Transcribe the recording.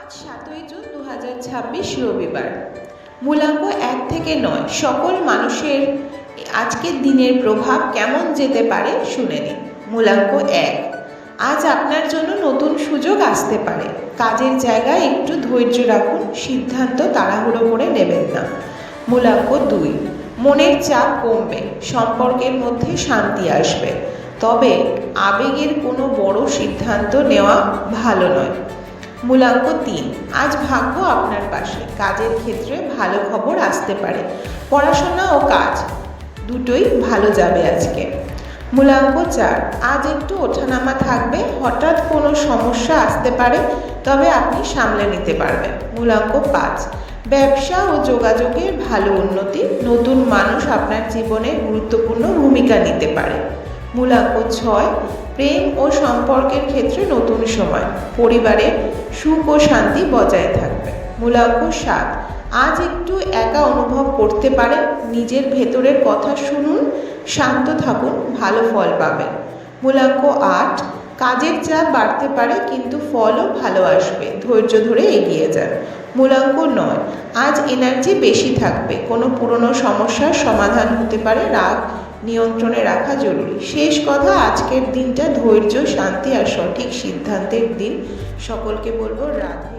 আজ 7ই জুন 2026 রবিবার। মূলাঙ্ক 1 থেকে 9 সকল মানুষের আজকের দিনের প্রভাব কেমন যেতে পারে শুনে নিন। মূলাঙ্ক 1, আজ আপনার জন্য নতুন সুযোগ আসতে পারে। কাজের জায়গায় একটু ধৈর্য রাখুন, সিদ্ধান্ত তাড়াহুড়ো করে নেবেন না। মূলাঙ্ক 2, মনের চাপ কমবে, সম্পর্কের মধ্যে শান্তি আসবে, তবে আবেগের কোনো বড় সিদ্ধান্ত নেওয়া ভালো নয়। মূলাঙ্ক 3, আজ ভাগ্য আপনার পাশে, কাজের ক্ষেত্রে ভালো খবর আসতে পারে। পড়াশোনা ও কাজ দুটোই ভালো যাবে আজকে। মূলাঙ্ক 4, আজ একটু ওঠানামা থাকবে, হঠাৎ কোনো সমস্যা আসতে পারে, তবে আপনি সামলে নিতে পারবেন। মূলাঙ্ক 5, ব্যবসা ও যোগাযোগের ভালো উন্নতি, নতুন মানুষ আপনার জীবনে গুরুত্বপূর্ণ ভূমিকা নিতে পারে। মূলাঙ্ক 6, প্রেম ও সম্পর্কের ক্ষেত্রে নতুন সময়, পরিবারে সুখ ও শান্তি বজায় থাকবে। মূলাঙ্ক 7, আজ একটু একা অনুভব করতে পারেন, নিজের ভেতরের কথা শুনুন, শান্ত থাকুন, ভালো ফল পাবেন। মূলাঙ্ক 8, কাজের চাপ বাড়তে পারে কিন্তু ফলও ভালো আসবে, ধৈর্য ধরে এগিয়ে যান। মূলাঙ্ক 9, আজ এনার্জি বেশি থাকবে, কোনো পুরনো সমস্যার সমাধান হতে পারে, রাগ নিয়ন্ত্রণে রাখা জরুরি। শেষ কথা, আজকের দিনটা ধৈর্য, শান্তি আর সঠিক সিদ্ধান্তের দিন। সকলকে বলবো রাধে।